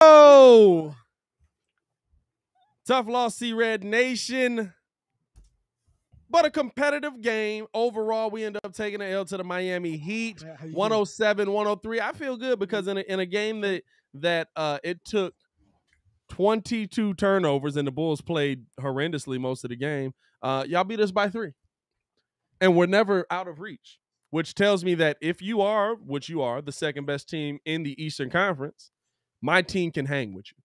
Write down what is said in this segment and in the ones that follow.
Oh, tough loss, C-Red Nation. But a competitive game. Overall, we end up taking an L to the Miami Heat, 107-103. I feel good because in a game that it took 22 turnovers and the Bulls played horrendously most of the game, y'all beat us by 3. And we're never out of reach, which tells me that if you are, which you are, the second best team in the Eastern Conference, my team can hang with you.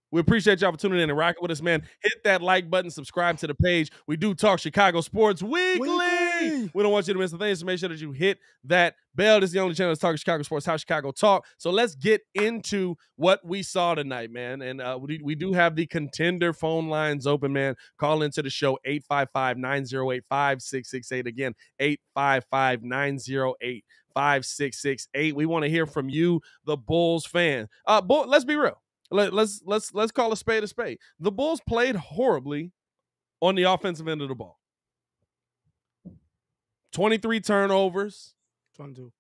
We appreciate y'all for tuning in and rocking with us, man. Hit that like button, subscribe to the page. We do talk Chicago sports weekly. We don't want you to miss a thing, so make sure that you hit that bell. This is the only channel that's talking Chicago sports, how Chicago talk. So let's get into what we saw tonight, man. And we do have the Contender phone lines open, man. Call into the show, 855-908-5668. Again, 855-908-5668. We want to hear from you, the Bulls fan. Let's be real. Let's call a spade a spade. The Bulls played horribly on the offensive end of the ball. 23 turnovers. 22.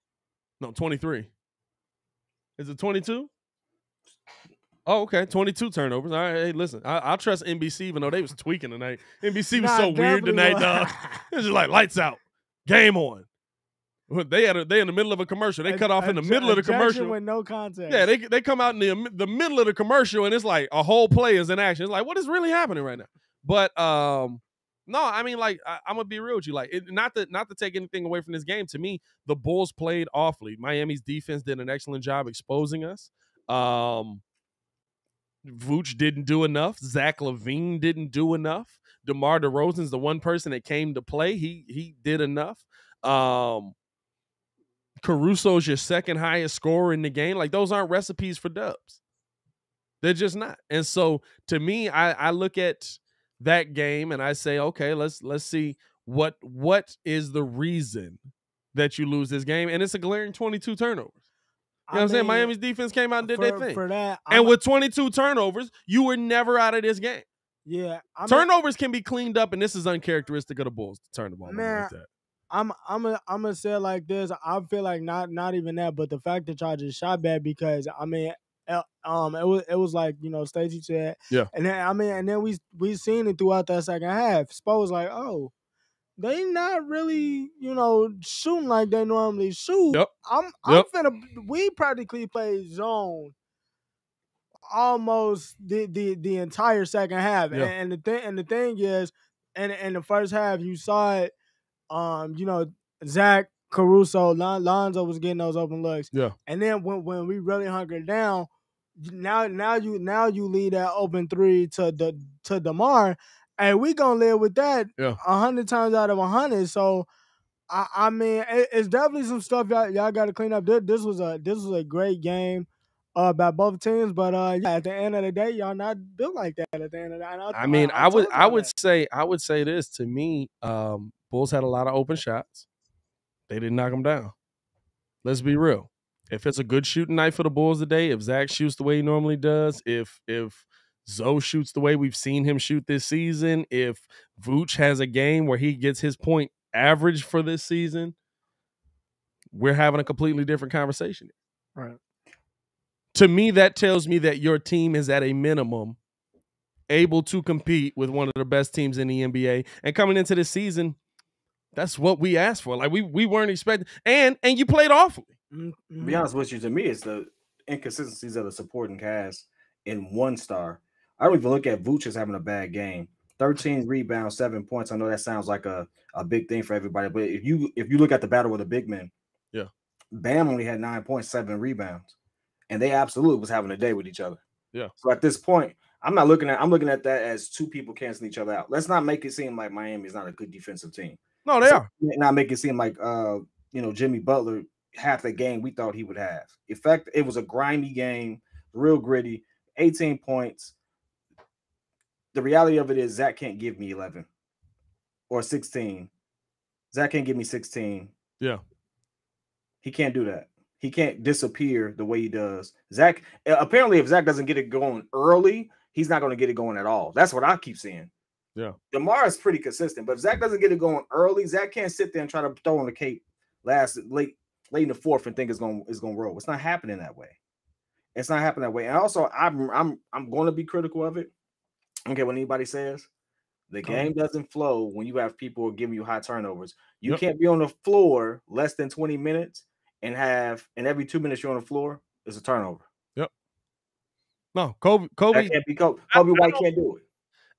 No, 23. Is it 22? Oh, okay. 22 turnovers. All right. Hey, listen, I'll trust NBC even though they was tweaking tonight. NBC was so weird tonight, dog. It was just like lights out, game on. They in the middle of a commercial. They cut off in the middle of the commercial with no context. Yeah, they come out in the middle of the commercial and it's like a whole play is in action. It's like, what is really happening right now? But no, I mean, like I'm gonna be real with you. Like, not to take anything away from this game. To me, the Bulls played awfully. Miami's defense did an excellent job exposing us. Vooch didn't do enough. Zach LaVine didn't do enough. DeMar DeRozan's the one person that came to play. He did enough. Caruso's your second highest scorer in the game. Like, those aren't recipes for dubs. They're just not. And so to me, I look at that game and I say, okay, let's see what is the reason that you lose this game. And it's a glaring 22 turnovers. You know what I'm saying? Miami's defense came out and did their thing. For that, and with 22 turnovers, you were never out of this game. Yeah. Turnovers can be cleaned up, and this is uncharacteristic of the Bulls to turn the ball over like that. I'm gonna say it like this. I feel like not even that, but the fact that y'all just shot bad because it was like, you know, Stacey said, yeah. And then we seen it throughout that second half. Spo was like, oh, they not really, you know, shooting like they normally shoot. Yep. We practically played zone almost the entire second half, yeah. and the thing is, and in the first half you saw it. You know, Zach, Caruso, Lonzo was getting those open looks. Yeah. And then when we really hunkered down, now you lead that open three to DeMar, and we gonna live with that 100 times out of 100. So I mean, it's definitely some stuff y'all got to clean up. This was a great game by both teams, but at the end of the day, y'all not built like that. At the end of the day, I would say this to me. Bulls had a lot of open shots. They didn't knock them down. Let's be real. If it's a good shooting night for the Bulls today, if Zach shoots the way he normally does, if Zoe shoots the way we've seen him shoot this season, if Vooch has a game where he gets his point average for this season, we're having a completely different conversation. Right. To me, that tells me that your team is at a minimum able to compete with one of the best teams in the NBA. And coming into this season, that's what we asked for. Like, we weren't expecting, and you played awfully. To be honest with you, to me, it's the inconsistencies of the supporting cast in one star. I don't even look at Vooch as having a bad game. 13 rebounds, 7 points. I know that sounds like a big thing for everybody, but if you look at the battle with the big men, Bam only had 9 points, 7 rebounds, and they absolutely was having a day with each other. Yeah. So at this point, I'm looking at that as two people canceling each other out. Let's not make it seem like Miami is not a good defensive team. No, they are. Not make it seem like Jimmy Butler half the game we thought he would have. In fact, it was a grimy game, real gritty, 18 points. The reality of it is Zach can't give me 11 or 16. Zach can't give me 16. Yeah. He can't do that. He can't disappear the way he does. Zach, apparently, if Zach doesn't get it going early, he's not going to get it going at all. That's what I keep seeing. Yeah. DeMar is pretty consistent, but if Zach doesn't get it going early, Zach can't sit there and try to throw on the cape late in the fourth and think it's going to roll. It's not happening that way. It's not happening that way. And also, I'm going to be critical of it. I don't care what anybody says. The game doesn't flow when you have people giving you high turnovers. You can't be on the floor less than 20 minutes and every 2 minutes you're on the floor is a turnover. Yep. No, Kobe that can't be Kobe White can't do it.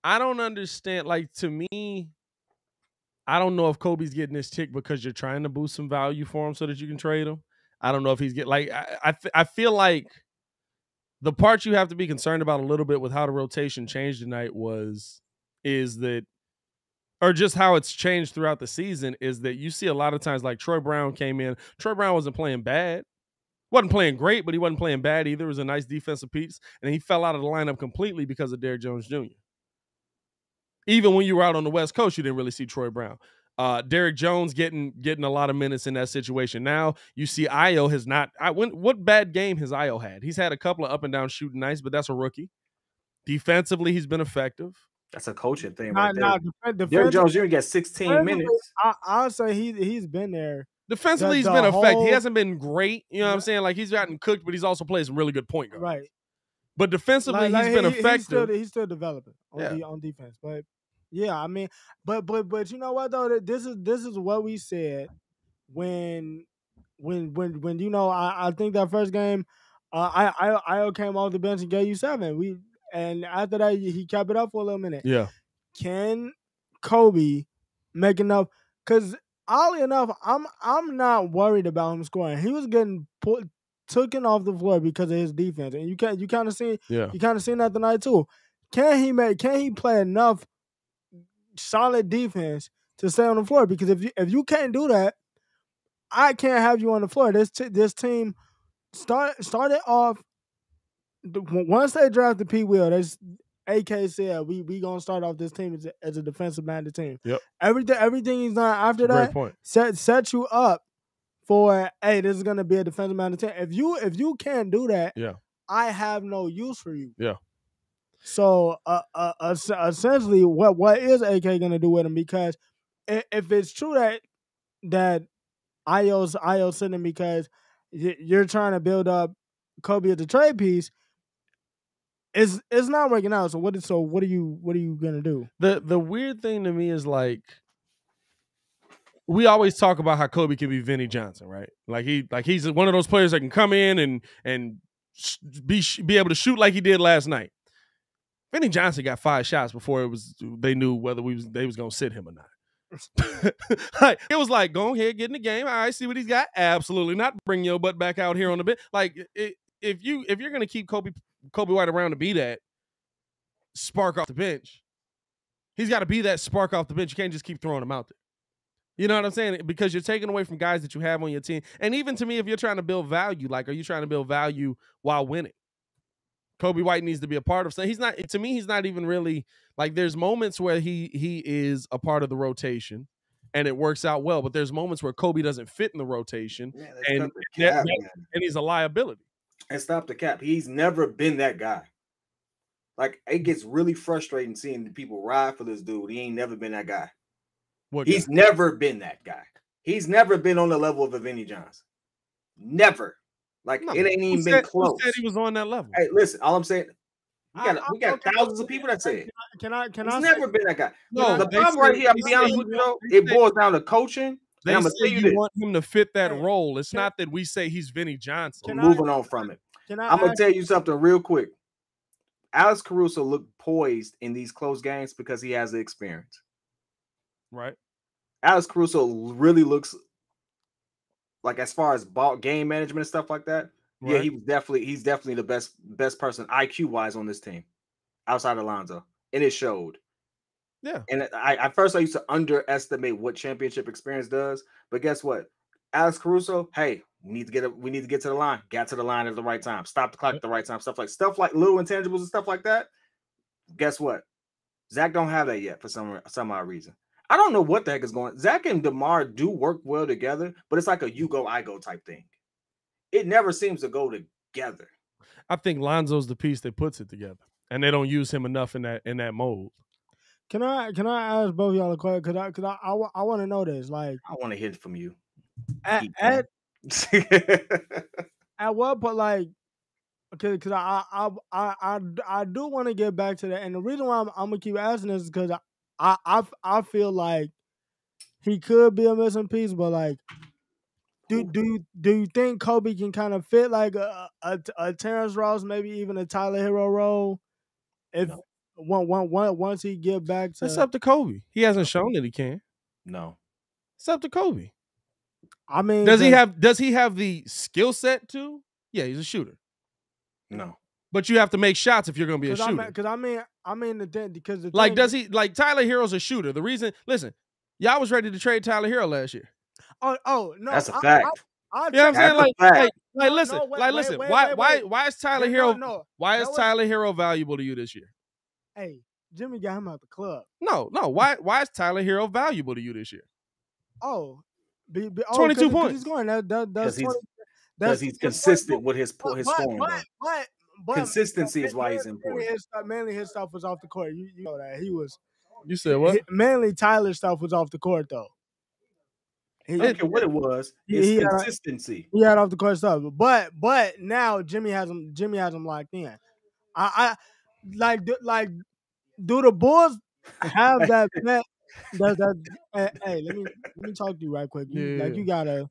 I don't understand. Like, to me, I don't know if Kobe's getting this tick because you're trying to boost some value for him so that you can trade him. I don't know if he's getting like I feel like the part you have to be concerned about a little bit with how the rotation changed tonight is that, or just how it's changed throughout the season, is that you see a lot of times like Troy Brown came in. Troy Brown wasn't playing bad. Wasn't playing great, but he wasn't playing bad either. It was a nice defensive piece. And he fell out of the lineup completely because of Derrick Jones Jr. Even when you were out on the West Coast, you didn't really see Troy Brown. Derrick Jones getting a lot of minutes in that situation. Now you see Ayo has not. What bad game has Ayo had? He's had a couple of up and down shooting nights, but that's a rookie. Defensively, he's been effective. That's a coaching thing right there. Derrick Jones Jr. got 16 minutes. I'll say he's been there. Defensively, he's been effective. He hasn't been great. You know what I'm saying? Like, he's gotten cooked, but he's also played some really good point guard. Right. But defensively, he's been effective. He's still developing on defense. But yeah, I mean, but you know what though? This is what we said when you know, I think that first game, I came off the bench and gave you 7. And after that he kept it up for a little minute. Yeah. Can Kobe make enough? Because oddly enough, I'm not worried about him scoring. He was getting taken off the floor because of his defense, and you kind of see that tonight too. Can he play enough solid defense to stay on the floor? Because if you can't do that, I can't have you on the floor. This team started off once they drafted Pete Will. AK said we gonna start off this team as a defensive minded team. Yep. Everything he's done after that set you up for, hey, this is gonna be a defensive minded team. If you can't do that, I have no use for you. Yeah. So essentially, what is AK gonna do with him? Because if it's true that Ayo's sitting because you're trying to build up Kobe as a trade piece, it's not working out. So what are you gonna do? The weird thing to me is, like, we always talk about how Kobe can be Vinnie Johnson, right? Like he's one of those players that can come in and be able to shoot like he did last night. Vinnie Johnson got 5 shots before they knew whether they was gonna sit him or not. Like, it was like, go ahead, get in the game. All right, see what he's got. Absolutely not. Bring your butt back out here on the bench. Like, if you're gonna keep Kobe White around to be that spark off the bench, he's got to be that spark off the bench. You can't just keep throwing him out there. You know what I'm saying? Because you're taking away from guys that you have on your team. And even to me, if you're trying to build value, like, are you trying to build value while winning? Kobe White needs to be a part of something. He's not, to me, he's not even really, like, there's moments where he is a part of the rotation and it works out well, but there's moments where Kobe doesn't fit in the rotation and he's a liability. And stop the cap. He's never been that guy. Like, it gets really frustrating seeing people ride for this dude. He ain't never been that guy. He's never been that guy. He's never been on the level of a Vinnie Johnson. Never. Like, it ain't even been close. Who said he was on that level? Hey, listen, all I'm saying, we got thousands of people that say it. He's never been that guy. No, the problem right here, I'll be honest with you, though, it boils down to coaching. They say you want him to fit that role. It's not that we say he's Vinnie Johnson. Moving on from it. I'm going to tell you something real quick. Alex Caruso looked poised in these close games because he has the experience. Right. Alex Caruso really looks like, as far as game management and stuff like that, right. Yeah, he's definitely the best person IQ-wise on this team outside of Lonzo. And it showed. Yeah. And at first I used to underestimate what championship experience does, but guess what? Alex Caruso, hey, we need to get to the line. Got to the line at the right time. Stop the clock at the right time. Stuff like little intangibles and stuff like that. Guess what? Zach don't have that yet for some odd reason. I don't know what the heck is going on. Zach and DeMar do work well together, but it's like a you go, I go type thing. It never seems to go together. I think Lonzo's the piece that puts it together, and they don't use him enough in that mold. Can I ask both of y'all a question? Because I want to know this. Like, I want to hear from you. At what point, like, because I do want to get back to that, and the reason why I'm gonna keep asking this is because I feel like he could be a missing piece, but like, do you think Kobe can kind of fit like a Terrence Ross, maybe even a Tyler Hero role if once he get back to? That's up to Kobe. He hasn't shown that he can. No, it's up to Kobe. I mean, does he have the skill set to? Yeah, he's a shooter. No, but you have to make shots if you're going to be a shooter. Because I mean the thing because Tyler Hero's a shooter. The reason, listen, y'all was ready to trade Tyler Hero last year. Oh no, that's a fact. You know what I'm saying? Listen. Why is Tyler Hero? Why is Tyler Hero valuable to you this year? Hey, Jimmy got him out the club. No. Why is Tyler Hero valuable to you this year? 22 points. He's going. That's because he's consistent with his scoring. But consistency is why he's important. Mainly his stuff was off the court. You know that he was. You said what? Mainly Tyler's stuff was off the court though. I don't care what it was. It's consistency. He had off the court stuff, but now Jimmy has him locked in. I like do the Bulls have that? Hey, let me talk to you right quick. You gotta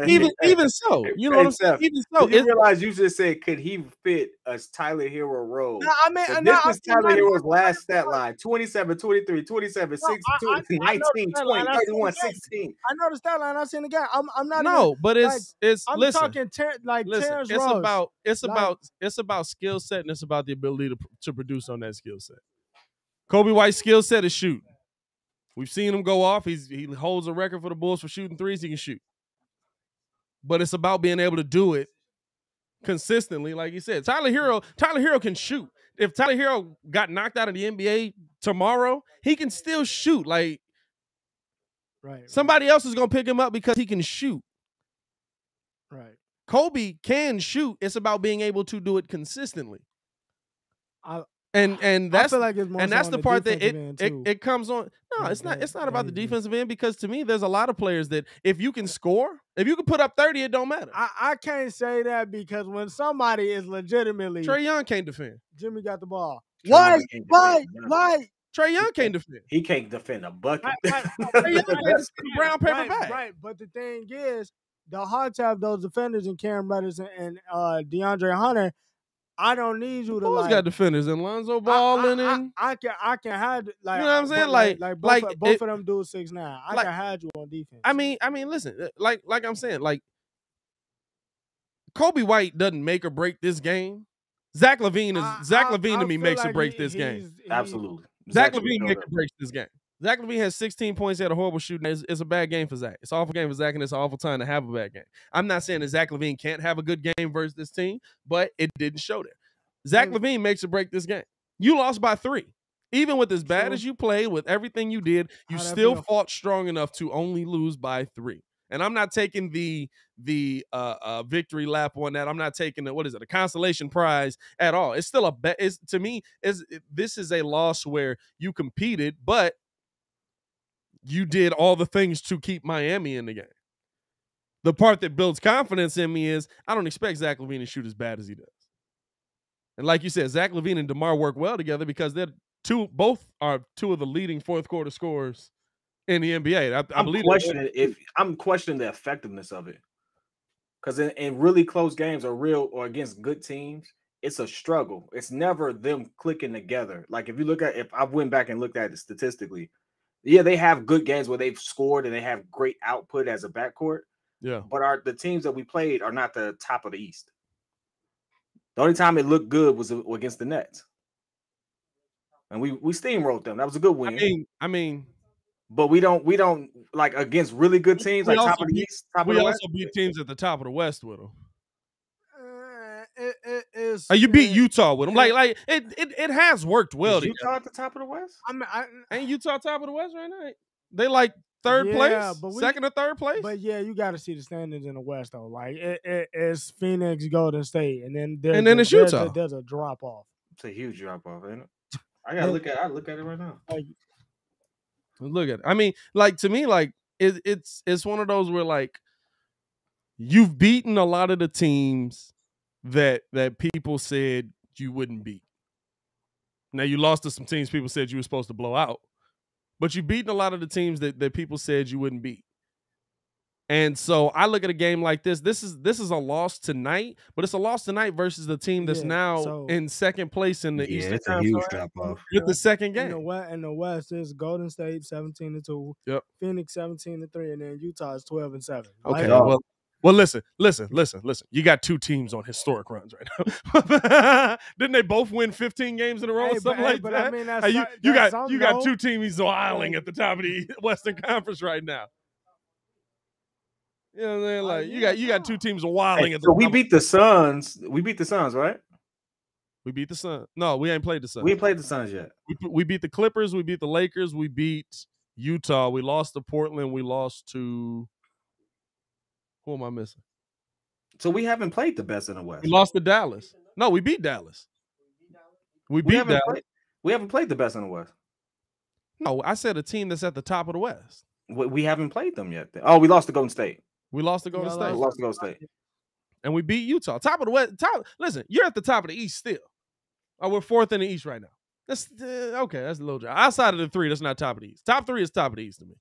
even so. You know what I'm saying? Even so, you realize you just said could he fit a Tyler Hero role? This is Tyler Hero's last stat line: 27, 23, 27, 6, 19, 20, 31, 16. I know the stat line. I seen the guy. I'm not. No, but it's I'm listen. Talking Terrence Ross. It's about skill set and it's about the ability to produce on that skill set. Kobe White's skill set is shooting. We've seen him go off. He holds a record for the Bulls for shooting threes. He can shoot. But it's about being able to do it consistently, like you said. Tyler Hero can shoot. If Tyler Hero got knocked out of the NBA tomorrow, he can still shoot. Like, somebody else is going to pick him up because he can shoot. Right. Kobe can shoot. It's about being able to do it consistently. And that's the part that it comes on. No, it's not about the defensive end because to me, there's a lot of players that if you can score, if you can put up 30, it don't matter. I can't say that because when somebody is legitimately Trae Young can't defend. Jimmy got the ball. Why? Trae Young can't defend. He can't defend a bucket. Brown paper bag. Right. But the thing is, the Hawks have those defenders in Cam Reddish and DeAndre Hunter. I don't need you to Who's got defenders and Lonzo Ball in? I can have like you know what I'm saying, both of them do 6'9". I can have you on defense. I mean, listen, like I'm saying, like Kobe White doesn't make or break this game. Zach LaVine to me makes or breaks this game. Absolutely, Zach LaVine makes or breaks this game. Zach LaVine has 16 points. He had a horrible shooting. It's a bad game for Zach. It's an awful game for Zach, and it's an awful time to have a bad game. I'm not saying that Zach LaVine can't have a good game versus this team, but it didn't show there. Zach LaVine makes or break this game. You lost by 3. Even with as bad as you played, with everything you did, you still fought strong enough to only lose by 3. And I'm not taking the victory lap on that. I'm not taking a consolation prize at all. It's still to me, this is a loss where you competed, but you did all the things to keep Miami in the game. The part that builds confidence in me is I don't expect Zach LaVine to shoot as bad as he does. And like you said, Zach LaVine and DeMar work well together because both are two of the leading fourth quarter scorers in the NBA. I'm questioning the effectiveness of it. Because in really close games or against good teams, it's a struggle. It's never them clicking together. Like if I went back and looked at it statistically, yeah, they have good games where they've scored and they have great output as a backcourt. Yeah. But the teams that we played are not the top of the East. The only time it looked good was against the Nets. And we steamrolled them. That was a good win. I mean, but we don't like against really good teams like top of the East. We also beat teams at the top of the West with them. You beat Utah with them. Like it has worked well. Is Utah at the top of the West? Ain't Utah top of the West right now? They like third place, second or third place. But yeah, you got to see the standings in the West though. Like it's Phoenix, Golden State, and then it's Utah. There's a drop off. It's a huge drop off, ain't it? I gotta look at it right now. Look at it. I mean, like to me, like it's one of those where like you've beaten a lot of the teams that people said you wouldn't beat. Now, you lost to some teams people said you were supposed to blow out, but you beaten a lot of the teams that people said you wouldn't beat. And so I look at a game like this. This is a loss tonight, but it's a loss tonight versus the team that's now in second place in the Eastern. It's a huge drop off. With the second game. In the West, there's Golden State 17-2, yep. Phoenix 17-3, and then Utah is 12-7. Okay, well, listen. You got two teams on historic runs right now. Didn't they both win 15 games in a row or something like that? I mean, you got two teams wiling at the top of the Western Conference right now. You know what I'm saying? Like you got two teams wilding at the So we beat the Suns. We beat the Suns, right? We beat the Suns. No, we ain't played the Suns. We ain't played the Suns yet. We beat the Clippers. We beat the Lakers. We beat Utah. We lost to Portland. We lost to who am I missing? So we haven't played the best in the West. We lost to Dallas. No, we beat Dallas. We beat Dallas. We haven't played the best in the West. No, I said a team that's at the top of the West. We haven't played them yet. Oh, we lost to Golden State. We lost to Golden State. We lost to Golden State. And we beat Utah. Top of the West. Listen, you're at the top of the East still. Oh, we're fourth in the East right now. That's okay. That's a little job. Outside of the three, that's not top of the East. Top three is top of the East to me.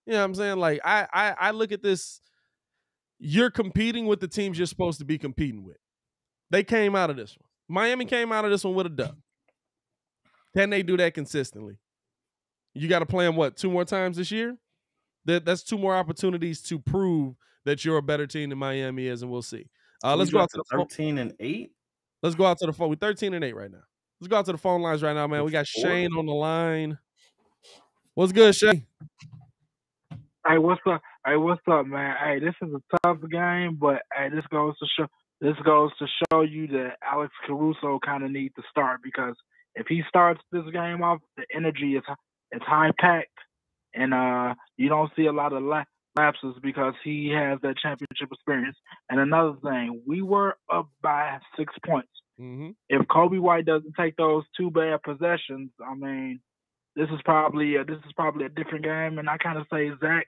You know what I'm saying? Like I look at this. You're competing with the teams you're supposed to be competing with. They came out of this one. Miami came out of this one with a dub. Can they do that consistently? You got to play them, what, 2 more times this year? That's 2 more opportunities to prove that you're a better team than Miami is, and we'll see. Let's go out to the 13-8. Let's go out to the phone. We're 13-8 right now. Let's go out to the phone lines right now, man. We got Shane on the line. What's good, Shane? Hey, what's up? Hey, what's up, man? Hey, this is a tough game, but hey, this goes to show you that Alex Caruso kind of needs to start, because if he starts this game off, the energy is high packed, and you don't see a lot of lapses because he has that championship experience. And another thing, we were up by 6 points. Mm-hmm. If Kobe White doesn't take those 2 bad possessions, I mean, this is probably a different game. And I kind of say Zach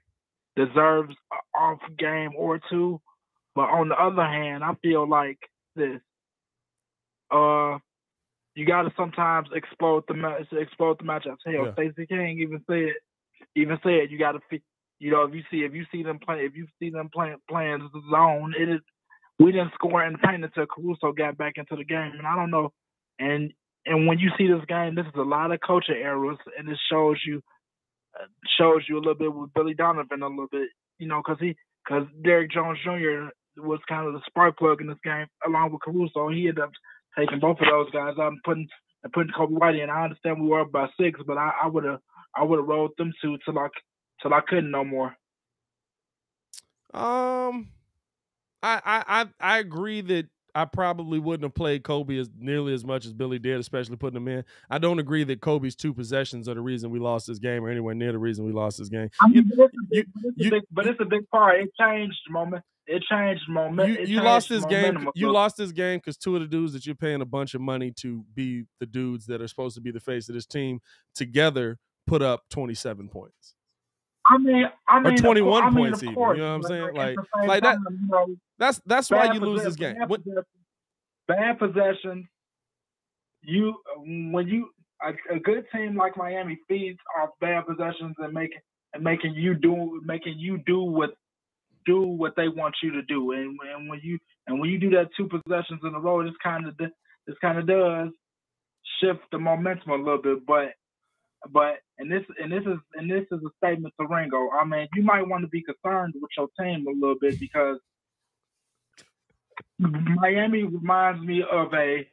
deserves an off game or 2. But on the other hand, I feel like this. You got to sometimes explode the matchups. Hell, yeah. Stacey King even said you got to, if you see them playing zone, we didn't score in the paint until Caruso got back into the game. And I don't know. And when you see this game, this is a lot of coaching errors, and it shows you a little bit with Billy Donovan a little bit, because Derrick Jones Jr. was kind of the spark plug in this game along with Caruso. He ended up taking both of those guys out and putting Kobe White in. I understand we were up by 6, but I would have rolled them 2 till I couldn't no more. I agree that I probably wouldn't have played Kobe nearly as much as Billy did, especially putting him in. I don't agree that Kobe's 2 possessions are the reason we lost this game, or anywhere near the reason we lost this game. I mean, it's a big part. It changed moment. You lost this game. You lost this game because 2 of the dudes that you're paying a bunch of money to be the dudes that are supposed to be the face of this team together put up 27 points. I mean, or 21 points even. Course, you know what I'm saying? Like that. That's why you lose this game. Bad possessions. A good team like Miami feeds off bad possessions and making you do what they want you to do. And when you do that 2 possessions in a row, this kind of does shift the momentum a little bit. But this is a statement to Ringo. I mean, you might want to be concerned with your team a little bit, because Miami reminds me of a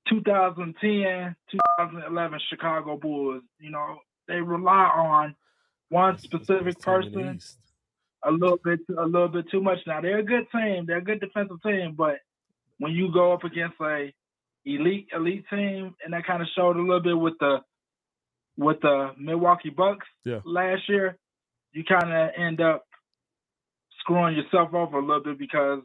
2010, 2011 Chicago Bulls. They rely on one specific person a little bit too much. Now, they're a good team. They're a good defensive team, but when you go up against a elite team, and that kind of showed a little bit with the Milwaukee Bucks last year, you kind of end up screwing yourself over a little bit, because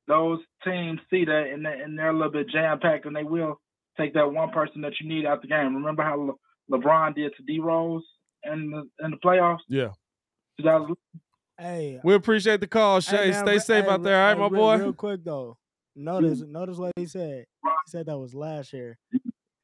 those teams see that and they're a little bit jam-packed, and they will take that one person that you need out the game. Remember how LeBron did to D-Rose in the playoffs? Yeah. Hey, we appreciate the call, Shay. Stay safe out there, all right, my boy? Real quick, though. Notice what he said. He said that was last year.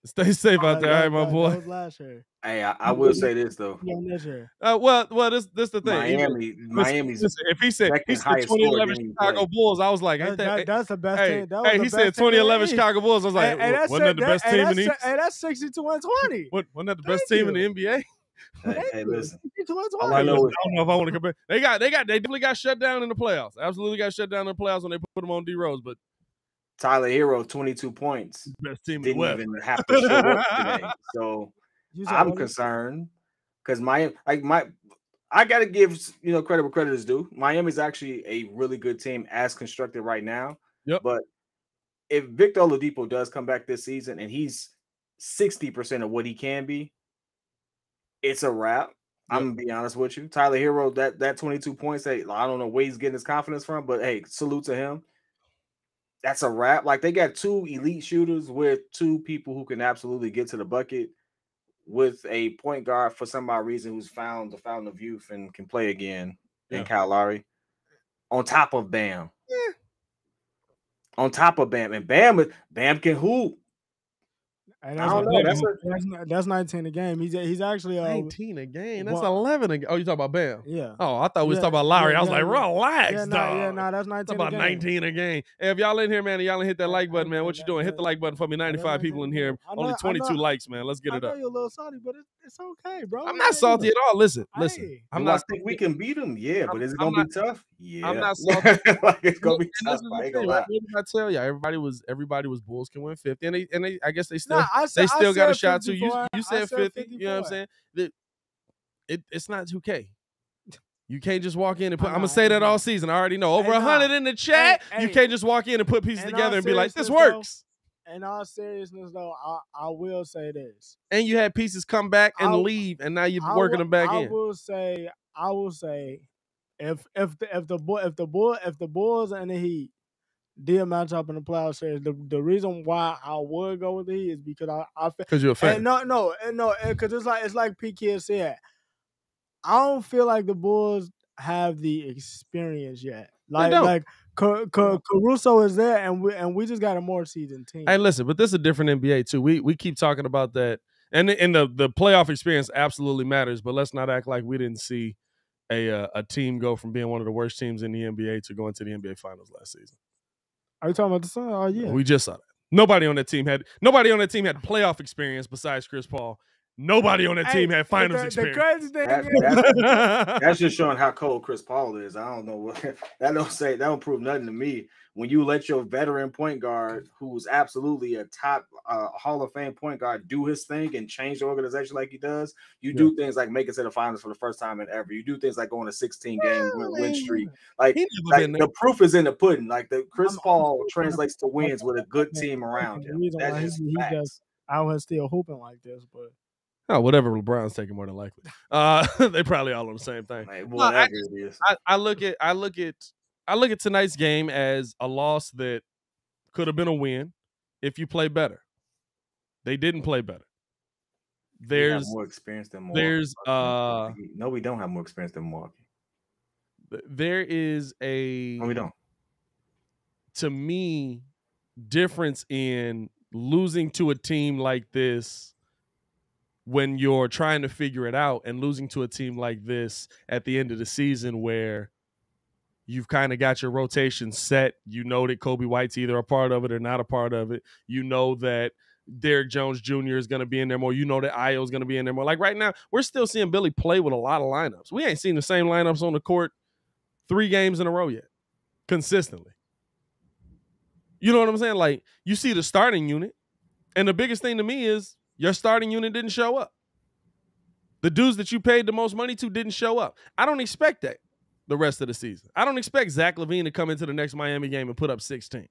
Stay safe out there, all right, my boy? That was last year. Hey, I will say this, though. Yeah, this year. Well, this the thing. Miami's listen, if he said 2011 Chicago Bulls, I was like, ain't that's the best team. That was he said 2011 Chicago Bulls. I was like, wasn't that the best team in the East? Hey, that's 62-20. Wasn't that the best team in the NBA? Hey, listen. I don't know if I want to compare. They definitely got shut down in the playoffs. Absolutely got shut down in the playoffs when they put them on D Rose. But Tyler Hero, 22 points. Best team didn't even have to show up today. So I'm concerned because I got to give credit where credit is due. Miami's actually a really good team as constructed right now. Yep. But if Victor Oladipo does come back this season and he's 60% of what he can be, it's a wrap. Yep. I'm gonna be honest with you. Tyler Hero, that 22 points, I don't know where he's getting his confidence from, but hey, salute to him. That's a wrap. Like, they got two elite shooters with two people who can absolutely get to the bucket, with a point guard for some odd reason who's found the fountain of youth and can play again in Kyle Lowry. On top of Bam. Yeah. On top of Bam. And Bam can hoop. And that's 19 a game. He's actually 19 a game. That's 11 a game. Oh, you talking about Bam? Yeah. Oh, I thought we was talking about Lowry. I was like, relax, dog. Yeah, that's 19 about 19 a game. Hey, if y'all in here, man, y'all hit that like button, man. What you doing? Hit the like button for me. 95 people in here. Only 22 likes, man. Let's get it up. I know you're a little salty, but it's okay, bro. I'm not salty at all. Listen. I'm not think we can beat them. Yeah, but is it gonna be tough? Yeah. I'm not salty. Like, it's gonna be tough. I tell y'all, everybody was Bulls can win 50, and they I guess they still got a shot too. You said 50. You know what I'm saying? It's not 2K. You can't just walk in and put. I'm gonna say that all season. I already know. Over 100 in the chat. You can't just walk in and put pieces together and be like, "This works." In all seriousness, though, I will say this. And you had pieces come back and leave, and now you're working them back in. I will say, if the Bulls and the Heat did match up in the playoff series, the reason why I would go with the Heat is because I feel, because you're a fan. No, because it's like P. Kid said. I don't feel like the Bulls have the experience yet. Like Caruso is there, and we just got a more seasoned team. Hey, listen, but this is a different NBA too. We keep talking about that, and the playoff experience absolutely matters. But let's not act like we didn't see a team go from being one of the worst teams in the NBA to going to the NBA Finals last season. Are you talking about the Suns? Oh yeah, we just saw that. Nobody on that team had playoff experience besides Chris Paul. Nobody on that team had finals experience. The crazy thing that's just showing how cold Chris Paul is. I don't know what that don't prove nothing to me. When you let your veteran point guard, who's absolutely a top Hall of Fame point guard, do his thing and change the organization like he does, you do things like make it to the finals for the first time in ever. You do things like go on a 16-game win streak. Like the proof is in the pudding. Like the Chris Paul translates to wins with a good team around him. That's just facts. I was still hooping like this, but. Oh, whatever LeBron's taking more than likely. They probably all on the same thing. Like, whatever it is. I look at tonight's game as a loss that could have been a win if you play better. They didn't play better. We have more experience than Milwaukee. No, we don't have more experience than Milwaukee. There is no, we don't. To me, difference in losing to a team like this when you're trying to figure it out, and losing to a team like this at the end of the season where you've kind of got your rotation set. You know that Kobe White's either a part of it or not a part of it. You know that Derrick Jones Jr. is going to be in there more. You know that Ayo is going to be in there more. Like right now, we're still seeing Billy play with a lot of lineups. We ain't seen the same lineups on the court 3 games in a row yet, consistently. You know what I'm saying? Like, you see the starting unit, and the biggest thing to me is your starting unit didn't show up. The dudes that you paid the most money to didn't show up. I don't expect that the rest of the season. I don't expect Zach LaVine to come into the next Miami game and put up 16.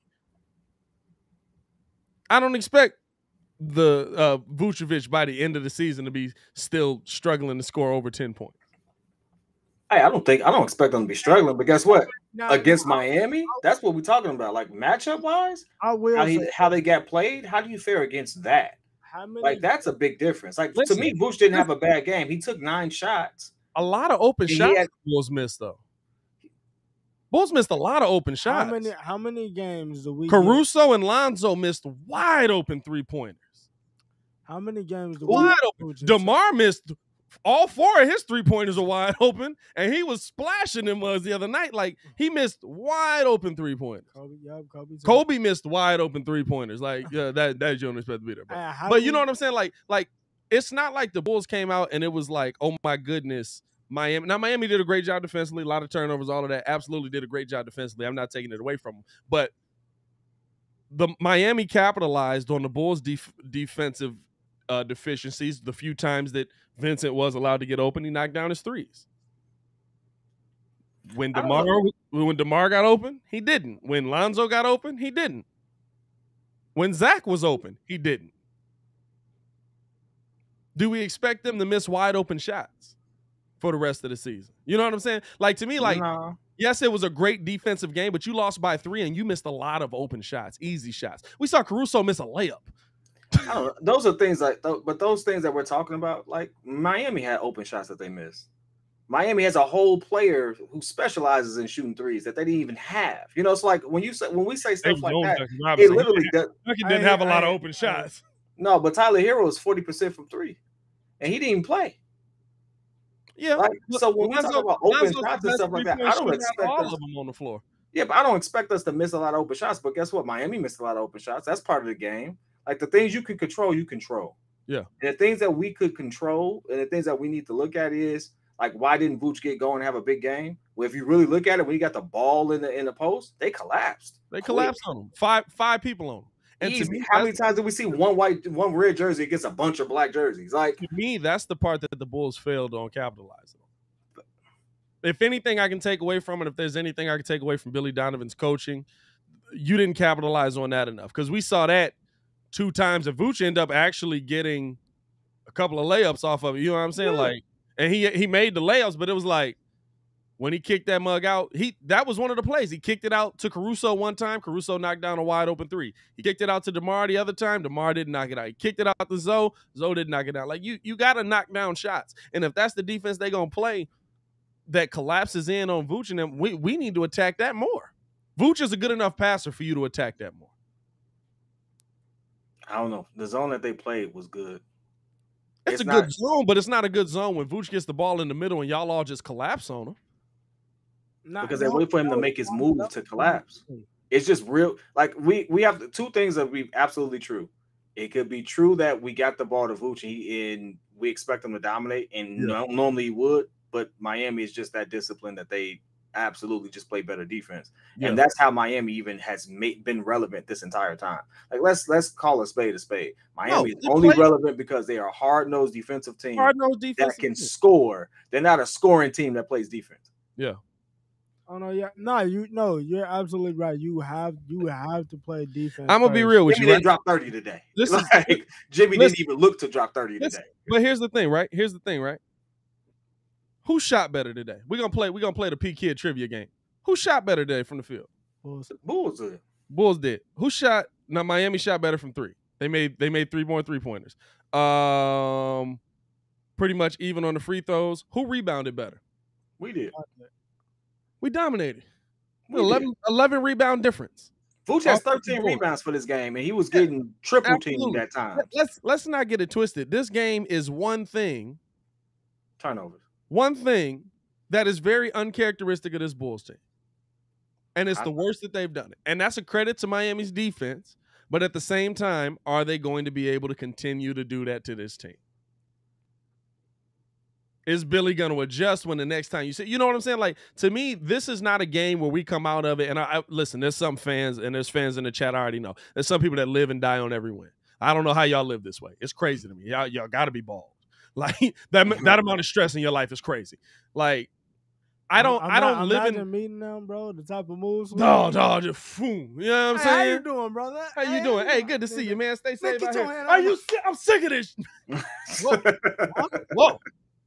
I don't expect the Vucevic by the end of the season to be still struggling to score over 10 points. Hey, I don't expect them to be struggling, but guess what? Against Miami, that's what we're talking about. Like matchup wise, how they got played. How do you fare against that? Like that's a big difference. Like to me, Vooch didn't have a bad game. He took 9 shots. A lot of open shots was missed though. Bulls missed a lot of open shots. How many games do we? Caruso and Lonzo missed wide open 3-pointers. How many games do wide open? DeMar missed all 4 of his 3-pointers are wide open, and he was splashing them the other night. Like, he missed wide open 3-pointers. Kobe missed wide open 3-pointers. Like, that you don't expect to be there. But you know what I'm saying? Like it's not like the Bulls came out and it was like, oh my goodness, Miami. Now, Miami did a great job defensively, a lot of turnovers, all of that. Absolutely did a great job defensively. I'm not taking it away from them. But the Miami capitalized on the Bulls' defensive deficiencies. The few times that Vincent was allowed to get open, he knocked down his threes. When DeMar got open, he didn't. When Lonzo got open, he didn't. When Zach was open, he didn't. Do we expect them to miss wide open shots for the rest of the season? You know what I'm saying? Like, to me, like, yes, it was a great defensive game, but you lost by 3 and you missed a lot of open shots, easy shots. We saw Caruso miss a layup. I don't know. Those are things but those things that we're talking about, like Miami had open shots that they missed. Miami has a whole player who specializes in shooting threes that they didn't even have. You know, it's like when we say stuff like that, it literally didn't have a lot of open shots. No, but Tyler Hero is 40% from 3, and he didn't play. Yeah. Like, so when we talk about open shots and stuff like that, I don't expect all of them on the floor. Yeah, but I don't expect us to miss a lot of open shots. But guess what? Miami missed a lot of open shots. That's part of the game. Like, the things you can control, you control. Yeah. And the things that we could control and the things that we need to look at is, like, why didn't Vooch get going and have a big game? Well, if you really look at it, when you got the ball in the post, they collapsed. They collapsed on them. Five people on them. And to me, how many times did we see one red jersey against a bunch of black jerseys? Like, to me, that's the part that the Bulls failed on capitalizing on. If anything I can take away from it, if there's anything I can take away from Billy Donovan's coaching, you didn't capitalize on that enough. Because we saw that 2 times, and Vooch ended up actually getting a couple of layups off of it. You know what I'm saying? Yeah. Like, and he made the layups, but it was like, when he kicked that mug out, that was one of the plays. He kicked it out to Caruso one time. Caruso knocked down a wide open 3. He kicked it out to DeMar the other time. DeMar didn't knock it out. He kicked it out to Zoe. Zoe didn't knock it out. Like, you got to knock down shots. And if that's the defense they're going to play that collapses in on Vooch and them, we need to attack that more. Vooch is a good enough passer for you to attack that more. I don't know. The zone that they played was good. It's a good zone, but it's not a good zone when Vooch gets the ball in the middle and y'all all just collapse on him. Because they wait for him to make his move to collapse. It's just real. Like, we have 2 things that we absolutely true. It could be true that we got the ball to Vooch and we expect him to dominate, and normally he would, but Miami is just that disciplined that they absolutely just play better defense. Yeah. And that's how Miami even has been relevant this entire time. Like, let's call a spade a spade. Miami is only relevant because they are a hard-nosed defensive team that can score. They're not a scoring team that plays defense. Yeah. Oh no, yeah, you're absolutely right. You have to play defense. I'm gonna be real with Jimmy you. Didn't drop 30 today. Jimmy didn't even look to drop 30 today. But here's the thing, right? Who shot better today? We're gonna play the P Kid trivia game. Who shot better today from the field? Bulls did. Bulls did. Who shot? Now, Miami shot better from 3. They made 3 more 3-pointers. Pretty much even on the free throws. Who rebounded better? We did. We dominated. 11 rebound difference. Vooch has 13 rebounds for this game, and he was getting triple teamed that time. Let's not get it twisted. This game is one thing. Turnovers. One thing that is very uncharacteristic of this Bulls team. And it's the worst that they've done it. And that's a credit to Miami's defense. But at the same time, are they going to be able to continue to do that to this team? Is Billy going to adjust when the next time you see? You know what I'm saying? Like, to me, this is not a game where we come out of it. And I listen, there's some fans, and there's fans in the chat I already know. There's some people that live and die on every win. I don't know how y'all live this way. It's crazy to me. Y'all got to be bald. Like, that amount of stress in your life is crazy. Like, I don't live in a meeting now, bro. The type of moves. No, just boom. You know what I'm saying? How you doing, brother? How you doing? Hey, good to see you, man. Stay safe out here. I'm sick of this. Whoa.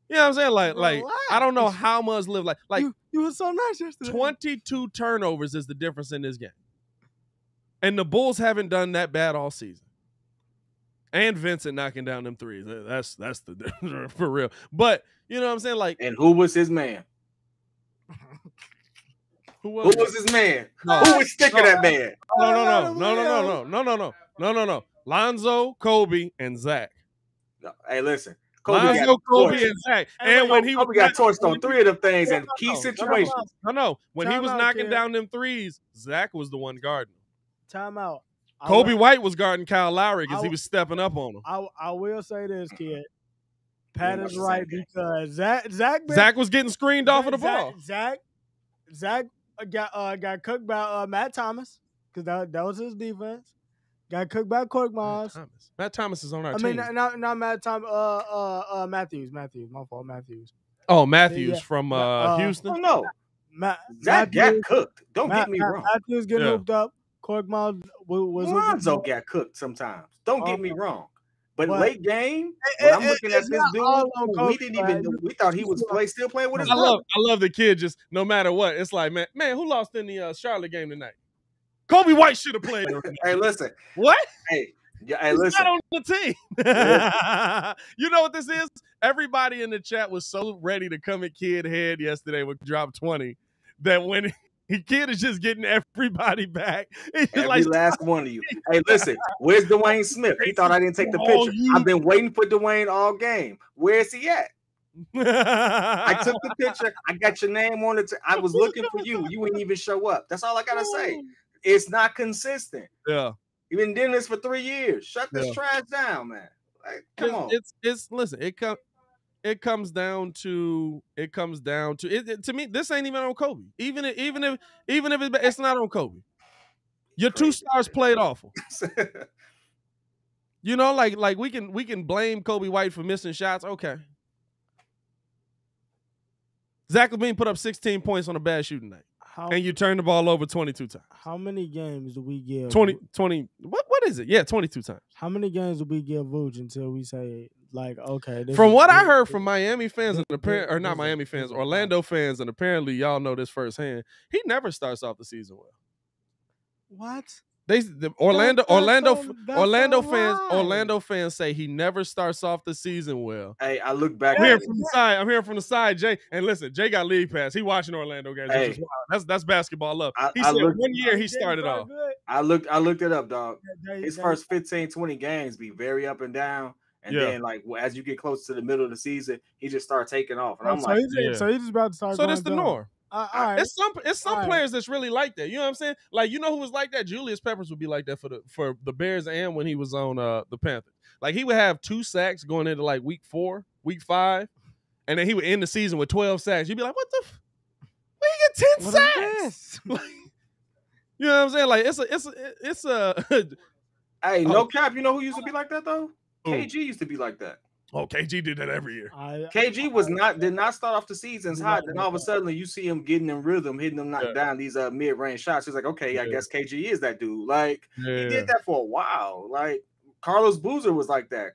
You know what I'm saying? Like I don't know how much live like you were so nice yesterday. 22 turnovers is the difference in this game. And the Bulls haven't done that bad all season. And Vincent knocking down them threes. That's the difference for real. But you know what I'm saying? Like, and who was his man? Who was his man? No. Who was sticking that man? No. Lonzo, Kobe, and Zach. No. Hey, listen. Lonzo, Kobe, and Zach. And when Kobe got torched on 3 of them things in key situations. No. When he was knocking down them threes, Zach was the one guarding. Timeout. Kobe White was guarding Kyle Lowry because he was stepping up on him. I will say this, kid. Pat is right because Zach was getting screened off of the ball. Zach got cooked by Matt Thomas because that was his defense. Got cooked by Korkmaz. Matt Thomas is on our team. I mean, not Matt Thomas. Matthews. My fault, Matthews. Oh, Matthews from Houston. Oh no, Zach got cooked. Don't get me wrong. Matthews getting hooked up. Korkmaz was Lonzo got cooked sometimes. Don't get me wrong. But late game, when I'm looking at this dude, we thought he was still playing with his brother. I love the kid just no matter what. It's like, man, who lost in the Charlotte game tonight? Kobe White should have played. Hey, listen. What? Hey, listen. He's not on the team. You know what this is? Everybody in the chat was so ready to come at Kid head yesterday with drop 20 that when Kid is just getting everybody back. Every last one of you. Hey, listen, where's Dwayne Smith? He thought I didn't take the picture. I've been waiting for Dwayne all game. Where's he at? I took the picture. I got your name on it. I was looking for you. You wouldn't even show up. That's all I got to say. It's not consistent. Yeah. You've been doing this for 3 years. Shut this trash down, man. Like, come on. Listen, it comes down to it, to me, this ain't even on Kobe. Even if it's not on Kobe. Your 2 stars played awful. You know, like we can blame Kobe White for missing shots. Okay. Zach LaVine put up 16 points on a bad shooting night. And you turn the ball over 22 times. How many games do we give? 20. What is it? Yeah, 22 times. How many games do we give Vooch until we say, like, okay? From what I heard from Miami fans and not Miami fans, Orlando fans, and apparently y'all know this firsthand, he never starts off the season well. What? Orlando fans say he never starts off the season well. Hey, I look back. I'm here from the side, Jay. And listen, Jay got league pass. He watching Orlando games. Hey, that's basketball love. He said 1 year he started off. I looked it up, dog. His first 15, 20 games be very up and down. And then, like, as you get close to the middle of the season, he just starts taking off. And I'm so he's just about to start. So that's the norm. All right. It's some players that's really like that. You know what I'm saying? Like, you know who was like that? Julius Peppers would be like that for the Bears and when he was on the Panthers. Like, he would have 2 sacks going into like week 4, week 5, and then he would end the season with 12 sacks. You'd be like, what the? Where you get 10 sacks? Like, you know what I'm saying? Like, it's a. Hey, no cap. You know who used to be like that though? KG used to be like that. Oh, KG did that every year. KG did not start off the seasons hot. Then all of a sudden you see him getting in rhythm, hitting them knock down these mid-range shots. He's like, okay, I guess KG is that dude. Like he did that for a while. Like Carlos Boozer was like that.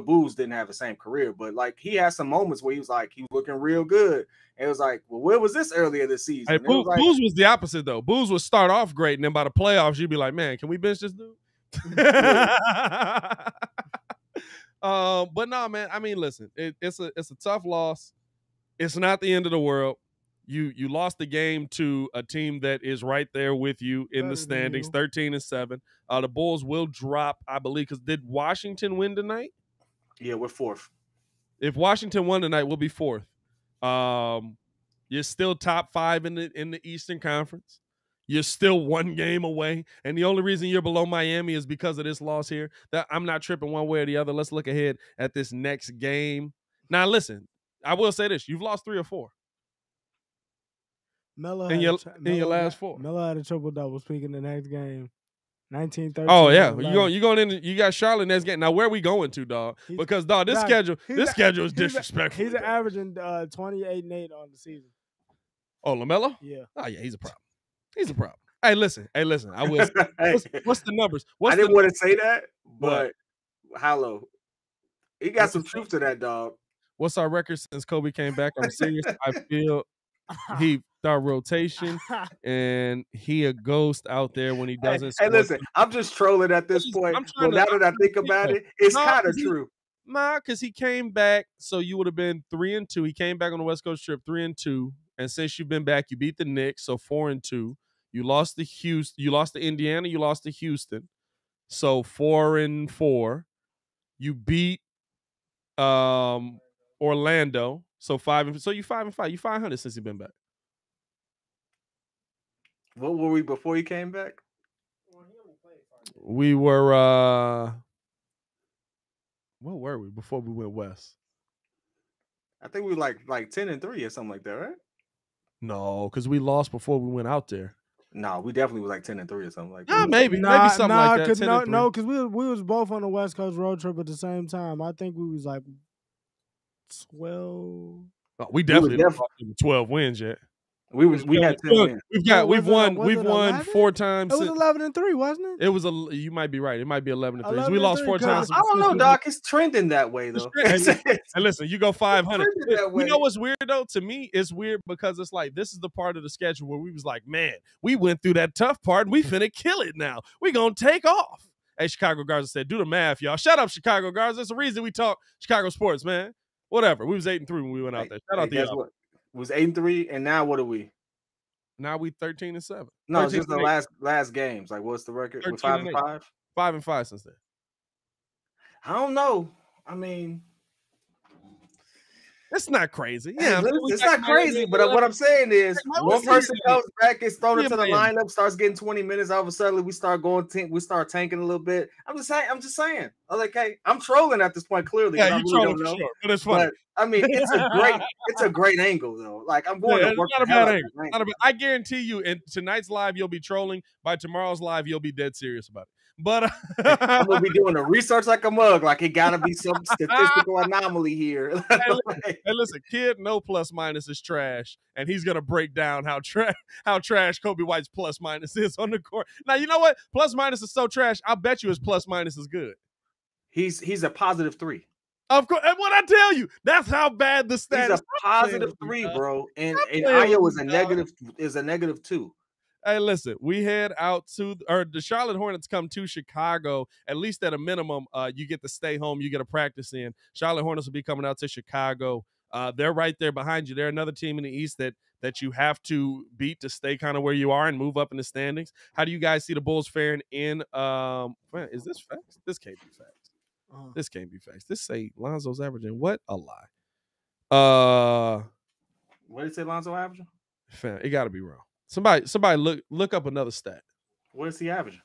Booz didn't have the same career, but like he had some moments where he was looking real good. And it was like, well, where was this earlier this season? Hey, Booz was the opposite though. Booz would start off great, and then by the playoffs, you'd be like, man, can we bench this dude? But no, man. I mean, listen, it's a tough loss. It's not the end of the world. You lost the game to a team that is right there with you in the standings, 13-7. The Bulls will drop, I believe, because did Washington win tonight? Yeah, we're 4th. If Washington won tonight, we'll be 4th. You're still top 5 in the Eastern Conference. You're still 1 game away, and the only reason you're below Miami is because of this loss here. That I'm not tripping one way or the other. Let's look ahead at this next game. Now, listen, I will say this: you've lost 3 or 4 in your last 4. Melo had a triple double. Speaking the next game, 19-13. Oh yeah, you going in? You got Charlotte next game. Now, where are we going to, dog? Because dog, this schedule is disrespectful. He's averaging 28-8 on the season. Oh, LaMelo? Yeah. Oh yeah, he's a problem. He's a problem. Hey, listen. I will. What's the numbers? I didn't want to say that, but Hallow, he got some truth to that, dog. What's our record since Kobe came back? I'm serious. I feel he our rotation, and he a ghost out there when he doesn't. Hey, listen, I'm just trolling at this point. But now that I think about it, it's kind of true. Nah, because he came back, so you would have been 3-2. He came back on the West Coast trip 3-2. and since you've been back, you beat the Knicks, so 4-2. You lost to Houston. You lost to Indiana. You lost to Houston, so 4-4. You beat Orlando, so 5. So you 5-5. You 500 since you've been back. What were we before you came back? We were what were we before we went west? I think we were like 10-3 or something like that, right? No, because we lost before we went out there. No, we definitely was like 10-3 or something like that. Yeah, maybe something like that. No, because we was both on the West Coast road trip at the same time. I think we was like 12. Oh, we definitely didn't 12 wins yet. We had 10 wins. We've won 4 times. It was 11-3, wasn't it? It was you might be right. It might be 11-3. We lost 4 times. I don't know, Doc. It's trending that way though. And listen, you go 500. You know what's weird though? To me, it's weird because it's like this is the part of the schedule where we was like, man, we went through that tough part and we finna kill it now. We gonna take off. Hey, Chicago Garza said, do the math, y'all. Shut up, Chicago Garza. That's the reason we talk Chicago sports, man. Whatever. We was 8-3 when we went out there. Shout out to y'all. It was 8-3, and now what are we? Now we 13-7. No, it's just the last games. Like, what's the record? 5-5? 5-5 since then. I don't know. I mean, it's not crazy. Yeah, it's not crazy. But what I'm saying is, one person comes back, gets thrown into the lineup, starts getting 20 minutes. All of a sudden, we start tanking a little bit. I'm just saying. I'm like, hey, I'm trolling at this point. Clearly, yeah, you trolling for sure, but it's funny. But, I mean, it's a great angle though. Like I'm going to work. Not a bad angle. I guarantee you, in tonight's live, you'll be trolling. By tomorrow's live, you'll be dead serious about it. But I'm gonna be doing the research like a mug. Like it gotta be some statistical anomaly here. Hey, listen, kid, no plus minus is trash, and he's gonna break down how trash Kobe White's plus minus is on the court. Now you know what? Plus minus is so trash. I bet you his plus minus is good. He's a +3. Of course, and what I tell you, that's how bad the stats. He's a +3, bro, and Ayo is a -2. Hey, listen, we head out the Charlotte Hornets come to Chicago. At least at a minimum, you get to stay home. You get a practice in. Charlotte Hornets will be coming out to Chicago. They're right there behind you. They're another team in the East that you have to beat to stay kind of where you are and move up in the standings. How do you guys see the Bulls faring in? Is this facts? This can't be facts. This can't be facts. This say Lonzo's averaging what? A lie. What did it say Lonzo averaging? Fam, it got to be wrong. Somebody look up another stat. What is he averaging?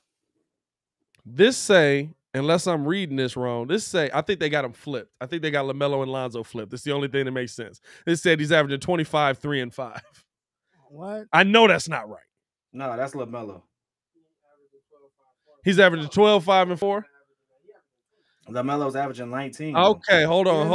This say, unless I'm reading this wrong, this say I think they got him flipped. I think they got LaMelo and Lonzo flipped. It's the only thing that makes sense. This said he's averaging 25, 3, and 5. What? I know that's not right. No, that's LaMelo. He's averaging 12, 5, and 4. LaMelo's averaging 19. Okay, hold on.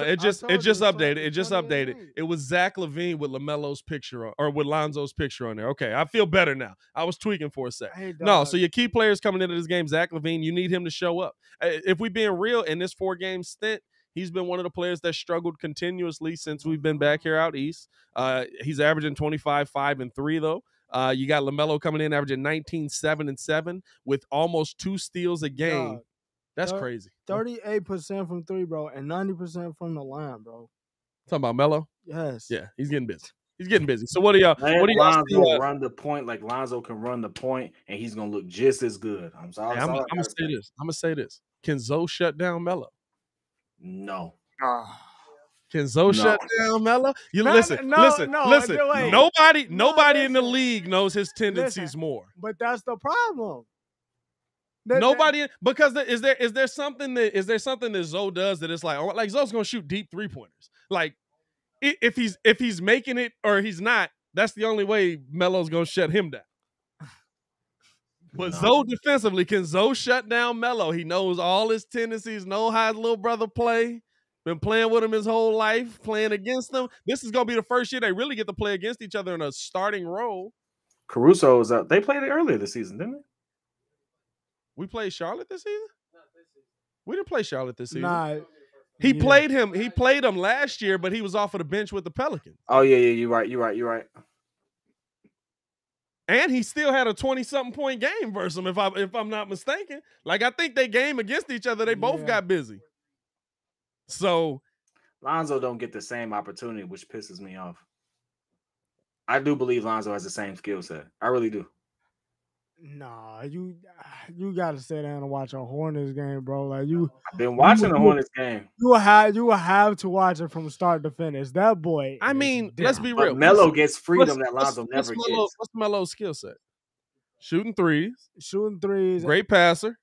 It just updated. It was Zach LaVine with LaMelo's picture or with Lonzo's picture on there. Okay, I feel better now. I was tweaking for a sec. No, so your key players coming into this game, Zach LaVine, you need him to show up. If we're being real, in this 4-game stint, he's been one of the players that struggled continuously since we've been back here out east. He's averaging 25, 5, and 3 though. You got LaMelo coming in averaging 19, 7, and 7 with almost 2 steals a game. That's crazy. 38% from 3, bro, and 90% from the line, bro. Talking about Melo? Yes. Yeah, he's getting busy. So what do y'all? Lonzo run the point like Lonzo can run the point, and he's gonna look just as good. I'm sorry. I'm gonna say this. Can Zoe shut down Melo? No. Can Zoe shut down Melo? Listen. Nobody in the league knows his tendencies more. But that's the problem. Nobody, because is there something that Zoe does that it's like Zoe's gonna shoot deep 3-pointers. Like if he's making it or he's not, that's the only way Melo's gonna shut him down. But Zoe defensively, can Zoe shut down Melo? He knows all his tendencies, know how his little brother play. Been playing with him his whole life, playing against him. This is gonna be the first year they really get to play against each other in a starting role. Caruso is up. They played it earlier this season, didn't they? We played Charlotte this season? We didn't play Charlotte this season. Nah. He played him last year, but he was off of the bench with the Pelicans. Oh, yeah, you're right. And he still had a 20-something point game versus him, if I'm not mistaken. Like, I think they game against each other. They both got busy. So Lonzo don't get the same opportunity, which pisses me off. I do believe Lonzo has the same skill set. I really do. Nah, you got to sit down and watch a Hornets game, bro. Like I've been watching the Hornets game. You will have to watch it from start to finish. That boy. I mean, let's be real. But Melo gets freedom that Lonzo never gets. What's Melo's skill set? Shooting threes. Great passer.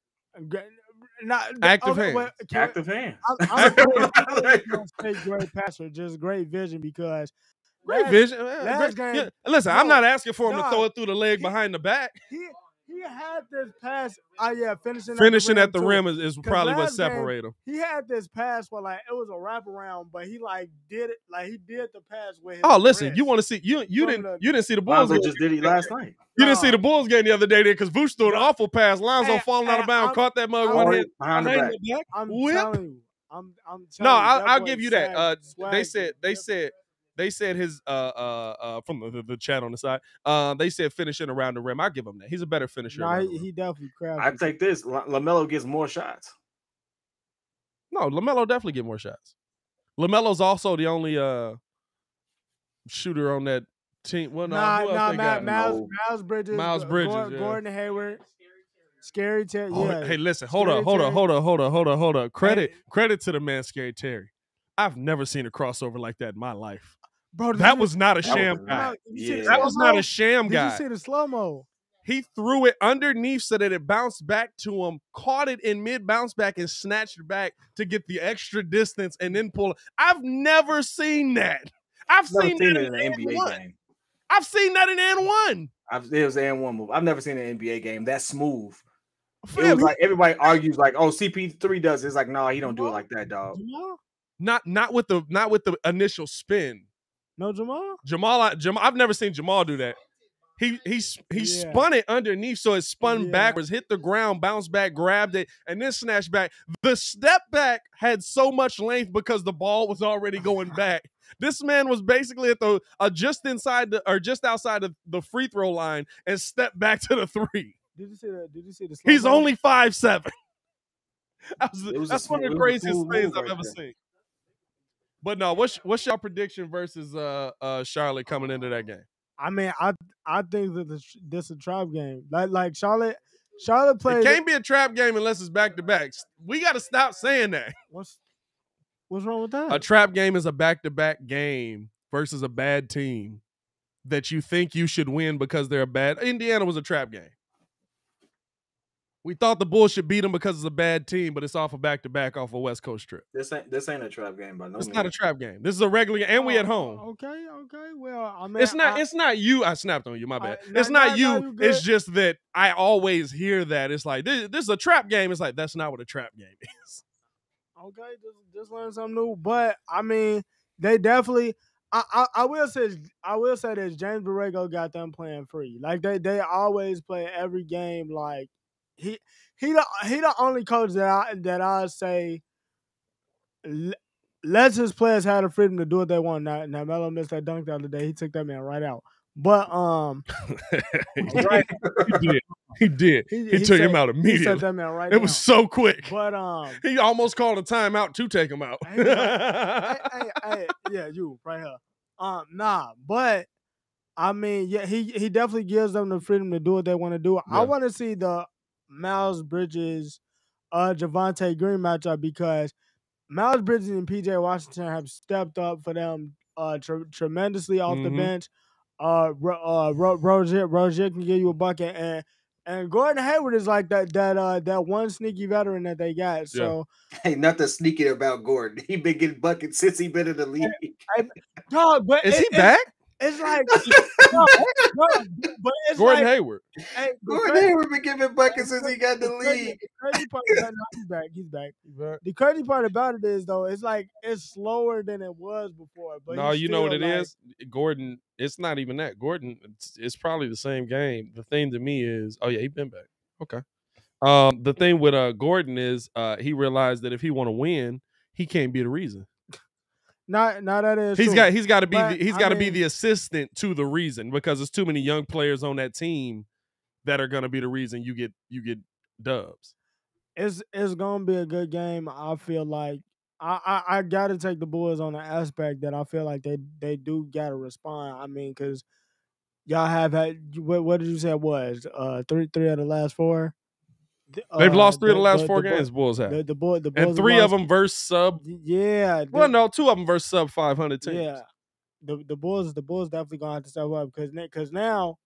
Active hands. Active hands. I'm gonna say great passer, just great vision because. Great vision. Game, listen, I'm not asking for him to throw it through the leg behind the back. He had this pass. Oh yeah, finishing at the rim is probably what separated him. He had this pass where it was a wraparound, but he did it he did the pass with his listen, wrist. You want to see you didn't see the Bulls game. Just did it last night. You didn't see the Bulls game the other day because Vooch threw an awful pass. Lonzo falling out of bounds, caught that mug one hand behind the back. I'm telling you. I'm telling you. I'll give you that. They said his from the chat on the side. They said finishing around the rim. I give him that. He's a better finisher. No, he definitely crafty. I take this. LaMelo gets more shots. No, LaMelo definitely get more shots. LaMelo's also the only shooter on that team. Well, Miles Bridges. Gordon Hayward. Scary Terry. Yeah. Hey, listen. Hold on. Credit to the man, Scary Terry. I've never seen a crossover like that in my life. Bro, that was not a sham guy. That was not a sham guy. Did you see the slow-mo? He threw it underneath so that it bounced back to him, caught it in mid-bounce back, and snatched it back to get the extra distance and then pull it. I've never seen that. I've seen that in an NBA game. I've seen that in N1. It was an N1 move. I've never seen an NBA game that smooth. It was like everybody argues like, oh, CP3 does it. It's like, no, he don't do it like that, dog. Not with the initial spin. No, Jamal. I've never seen Jamal do that. He spun it underneath, so it spun backwards, hit the ground, bounced back, grabbed it, and then snatched back. The step back had so much length because the ball was already going back. This man was basically at the just outside the free throw line and stepped back to the three. Did you see the? He's only 5'7". That's one of the craziest things I've ever seen. But no, what's your prediction versus Charlotte coming into that game? I mean, I think that this is a trap game. Like Charlotte plays. It can't be a trap game unless it's back to backs. We got to stop saying that. What's wrong with that? A trap game is a back to back game versus a bad team that you think you should win because they're bad. Indiana was a trap game. We thought the Bulls should beat them because it's a bad team, but it's off a back-to-back off a West Coast trip. This ain't a trap game by no means. It's not a trap game. This is a regular game, and we at home. Okay. Well, I mean, it's not you. I snapped on you. My bad. It's not you. It's just that I always hear that. It's like this is a trap game. It's like that's not what a trap game is. Okay, just learn something new. But I mean, they definitely. I will say this. James Borrego got them playing free. Like they always play every game like. He the only coach that I say lets his players have the freedom to do what they want. Now Melo missed that dunk the other day. He took that man right out. But right. He did. He took him out immediately. He took that man right out. It was so quick. But he almost called a timeout to take him out. hey, yeah, you right here. Nah, but I mean, yeah, he definitely gives them the freedom to do what they want to do. Yeah. I want to see the Miles Bridges, Javonte Green matchup because Miles Bridges and PJ Washington have stepped up for them tremendously off the bench. Rozier can give you a bucket, and Gordon Hayward is like that one sneaky veteran that they got. So ain't nothing sneaky about Gordon. He been getting buckets since he been in the league. Dog, but is he back? It's like but it's Gordon like, Hayward. Hey, Gordon Hayward been giving buckets since he got in the league. He's back. The crazy part about it is though, it's like it's slower than it was before. But no, you know what it is? Gordon, it's not even that. Gordon, it's probably the same game. The thing to me is, oh yeah, he's been back. Okay. The thing with Gordon is he realized that if he want to win, he can't be the reason. Not that is. He's got to be the assistant to the reason because there's too many young players on that team that are gonna be the reason you get dubs. It's gonna be a good game. I feel like I gotta take the Bulls on the aspect that I feel like they do gotta respond. I mean, because y'all have had what did you say it was? Three out of the last 4. They've lost 3 of the last 4 games. Bulls have. The Bulls and 3 of them versus sub. Yeah. Well, no, 2 of them versus sub 500 teams. Yeah. The Bulls definitely gonna have to step up because now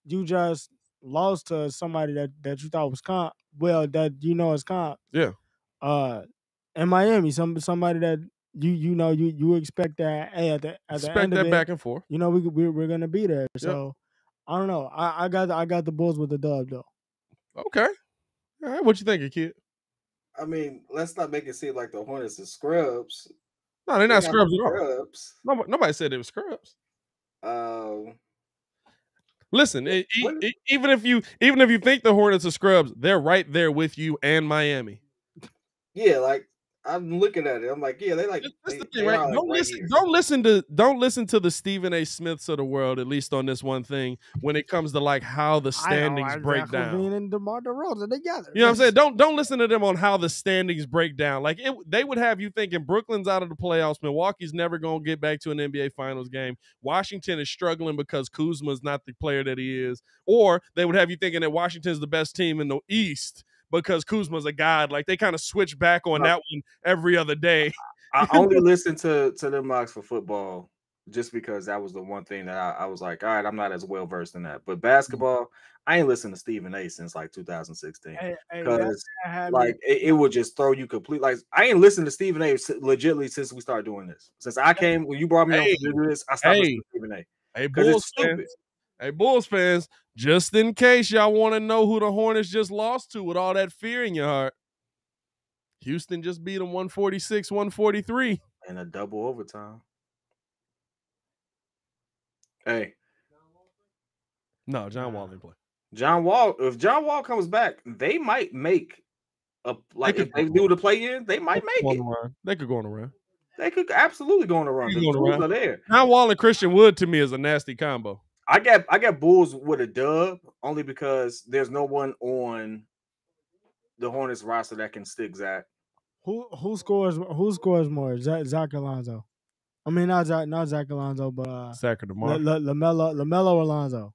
you just lost to somebody that you thought was comp. Well, that you know is comp. Yeah. In Miami, somebody that you expect that at the end of it, back and forth. You know we're gonna be there. So I don't know. I got the Bulls with the dub though. Okay. All right. What you thinking, kid? I mean, let's not make it seem like the Hornets are scrubs. No, they're not scrubs at all. Nobody said they were scrubs. Listen, even if you think the Hornets are scrubs, they're right there with you and Miami. Yeah, like I'm looking at it. I'm like, yeah, they like. That's the thing, right? Don't listen to the Stephen A. Smiths of the world, at least on this one thing, when it comes to like how the standings break down. And DeMar DeRozan together. You know what I'm saying? Don't listen to them on how the standings break down. Like they would have you thinking Brooklyn's out of the playoffs, Milwaukee's never gonna get back to an NBA Finals game. Washington is struggling because Kuzma's not the player that he is, or they would have you thinking that Washington's the best team in the East because Kuzma's a god. Like they kind of switch back on that one every other day. I only listen to them mocks for football just because that was the one thing that I was like, all right, I'm not as well versed in that. But basketball, I ain't listened to Stephen A. since like 2016 because it would just throw you complete. Like I ain't listened to Stephen A. legitimately since we started doing this. Since I came when you brought me on to do this, I stopped listening to Stephen A. Hey, Bulls fans, just in case y'all want to know who the Hornets just lost to with all that fear in your heart, Houston just beat them 146-143. And a double overtime. Hey. No, John Wall didn't play. If John Wall comes back, they might make if they do the play-in, they might make it. They could go on a run. They could absolutely go on a run. The Bulls are there. John Wall and Christian Wood to me is a nasty combo. I got Bulls with a dub only because there's no one on the Hornets roster that can stick Zach. Who scores more? Zach Alonzo. I mean not Zach Alonzo, but Zach or DeMar. LaMelo Alonzo.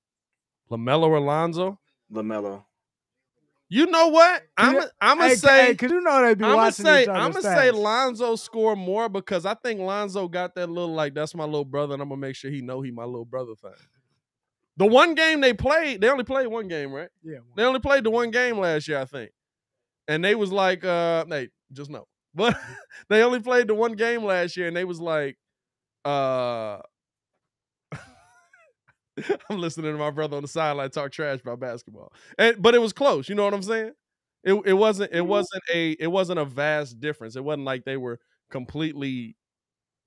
LaMelo Alonzo? LaMelo. You know what? I'm gonna say because you know they be watching each other's I'm gonna say Lonzo score more because I think Lonzo got that little like that's my little brother and I'm gonna make sure he know he my little brother thing. The one game they played, they only played one game, right? Yeah. They only played the one game last year, I think. And they was like, hey, just know. But they only played the one game last year and they was like, I'm listening to my brother on the sideline talk trash about basketball. But it was close, you know what I'm saying? It wasn't a vast difference. It wasn't like they were completely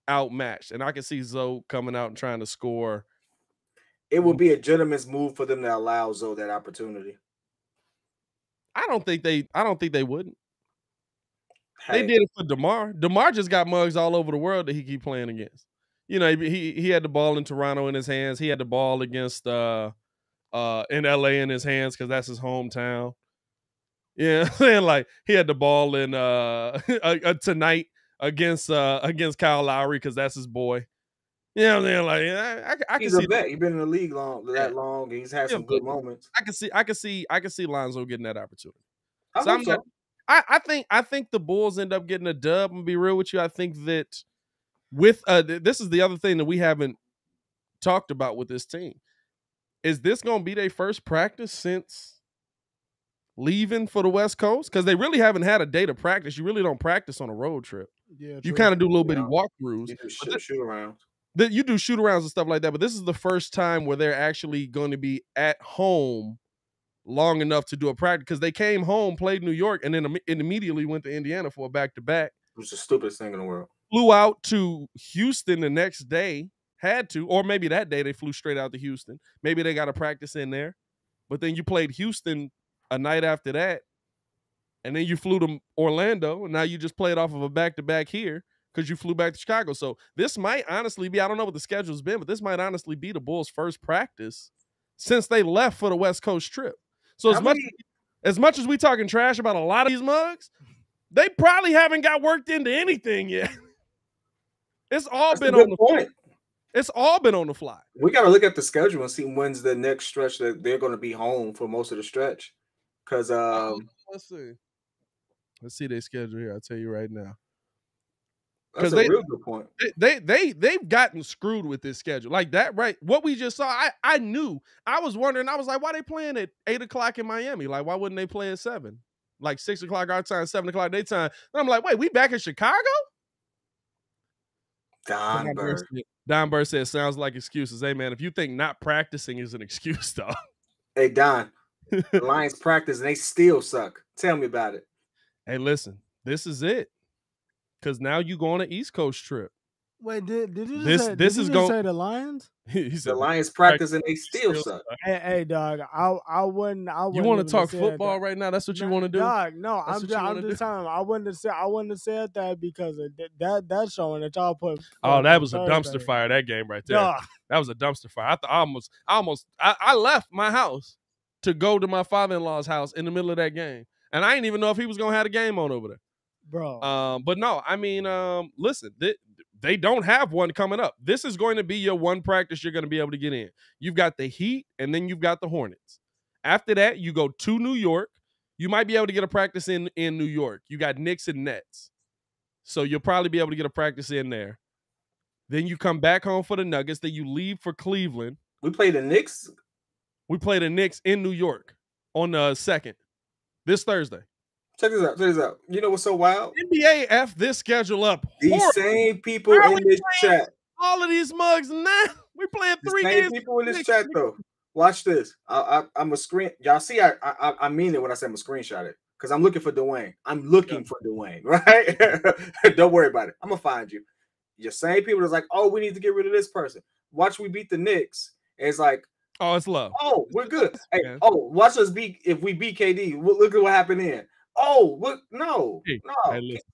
outmatched. And I can see Zoe coming out and trying to score. It would be a gentleman's move for them to allow Zoe that opportunity. I don't think they wouldn't. Hey. They did it for DeMar. DeMar just got mugs all over the world that he keep playing against. You know, he had the ball in Toronto in his hands. He had the ball against in LA in his hands because that's his hometown. Yeah, and like he had the ball in tonight against Kyle Lowry because that's his boy. You know what I'm saying? Like I can see that. He's been in the league that long, and he's had some good moments. I can see Lonzo getting that opportunity. I think the Bulls end up getting a dub. I'm gonna be real with you. I think that with this is the other thing that we haven't talked about with this team. Is this gonna be their first practice since leaving for the West Coast? Because they really haven't had a day to practice. You really don't practice on a road trip. Yeah, you kind of do little bitty walkthroughs. You do shoot arounds. You do shoot arounds and stuff like that, but this is the first time where they're actually going to be at home long enough to do a practice because they came home, played New York, and then immediately went to Indiana for a back-to-back. It was the stupidest thing in the world. Flew out to Houston the next day, had to, or maybe that day they flew straight out to Houston. Maybe they got a practice in there, but then you played Houston a night after that, and then you flew to Orlando, and now you just played off of a back-to-back here because you flew back to Chicago. So this might honestly be, I don't know what the schedule's been, but this might honestly be the Bulls' first practice since they left for the West Coast trip. So as much as we talking trash about a lot of these mugs, they probably haven't got worked into anything yet. It's all been on the point. It's all been on the fly. We got to look at the schedule and see when's the next stretch that they're going to be home for most of the stretch. Because let's see their schedule here. I'll tell you right now. That's a real good point. They've gotten screwed with this schedule like that, right? What we just saw, I knew. I was wondering. I was like, why they playing at 8:00 in Miami? Like, why wouldn't they play at 7? Like 6:00 our time, 7:00 their time. And I'm like, wait, we back in Chicago? Don Bird said, sounds like excuses. Hey man, if you think not practicing is an excuse, though. Hey Don, the Lions practice and they still suck. Tell me about it. Hey, listen, this is it. Because now you go on an East Coast trip. Wait, did you just say the Lions? He said the Lions practice and they still suck. Hey, dog, I wouldn't. You want to talk football right now? That's what you want to do, dog? No, I'm just telling you. I wouldn't have said that because of that showing that y'all put. Oh, that was a dumpster fire. That game right there. Dog. That was a dumpster fire. I left my house to go to my father-in-law's house in the middle of that game, and I didn't even know if he was gonna have a game on over there. Bro. But no, I mean, listen, they don't have one coming up. This is going to be your one practice you're going to be able to get in. You've got the Heat, and then you've got the Hornets. After that, you go to New York. You might be able to get a practice in New York. You got Knicks and Nets. So you'll probably be able to get a practice in there. Then you come back home for the Nuggets. Then you leave for Cleveland. We play the Knicks? We play the Knicks in New York on the 2nd, this Thursday. Check this out. You know what's so wild? NBA F this schedule up. These same people in this chat. All of these mugs now. We're playing 3 games. Same people in this chat though. Watch this. I'm a screen. Y'all see, I mean it when I say I'm a screenshot it because I'm looking for Dwayne. I'm looking for Dwayne, right? Don't worry about it. I'm gonna find you. Your same people that's like, oh, we need to get rid of this person. Watch we beat the Knicks. And it's like, oh, it's love. Oh, we're good. Hey, watch us if we beat KD. Look at what happened then. Oh, look, no.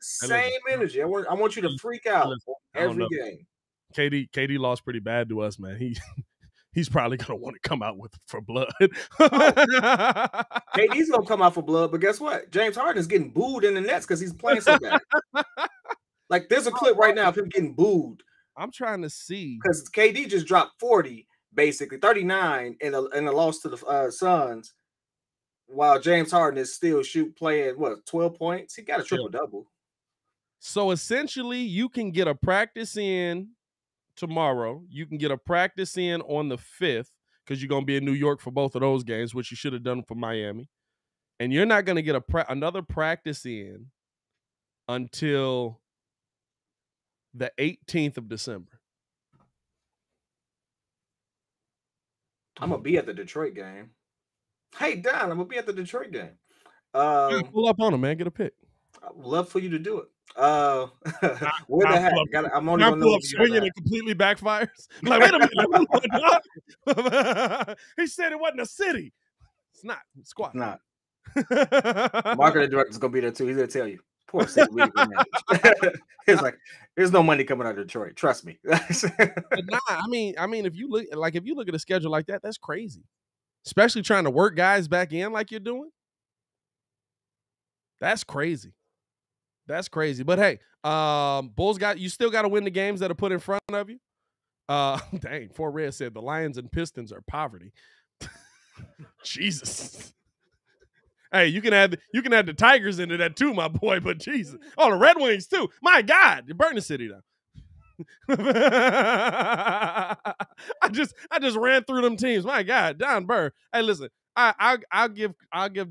Same energy. I want you to freak out every game. KD lost pretty bad to us, man. He's probably gonna want to come out for blood. KD's gonna come out for blood, but guess what? James Harden is getting booed in the Nets because he's playing so bad. Like, there's a clip right now of him getting booed. I'm trying to see because KD just dropped 40, basically 39 in a loss to the Suns. While James Harden is still playing 12 points, he got a triple-double. So essentially, you can get a practice in tomorrow. You can get a practice in on the 5th because you're going to be in New York for both of those games, which you should have done for Miami. And you're not going to get another practice in until the 18th of December. I'm going to be at the Detroit game. Hey, Don, I'm going to be at the Detroit game. Pull up on him, man. Get a pick. I would love for you to do it. Where the heck? I'm only going to know swinging and completely backfires. Like, wait a minute. He said it wasn't a city. It's not. It's squad. Not. Marketing director's going to be there, too. He's going to tell you. Poor city. It's like, there's no money coming out of Detroit. Trust me. Nah, I mean, if you look at a schedule like that, that's crazy. Especially trying to work guys back in like you're doing. That's crazy. That's crazy. But hey, Bulls you still got to win the games that are put in front of you. Dang, Four Red said the Lions and Pistons are poverty. Jesus. Hey, you can add the Tigers into that too, my boy. But Jesus, the Red Wings too. My God, you're burning the city down. I just ran through them teams. My God, Don Burr. Hey, listen, I'll give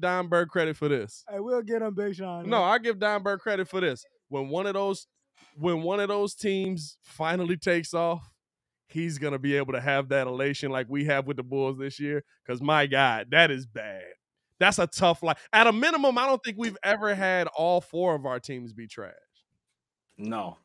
Don Burr credit for this. Hey, we'll get him Big Sean. No, I'll give Don Burr credit for this. When one of those teams finally takes off, he's gonna be able to have that elation like we have with the Bulls this year. Because my God, that is bad. That's a tough life. At a minimum, I don't think we've ever had all 4 of our teams be trash. No.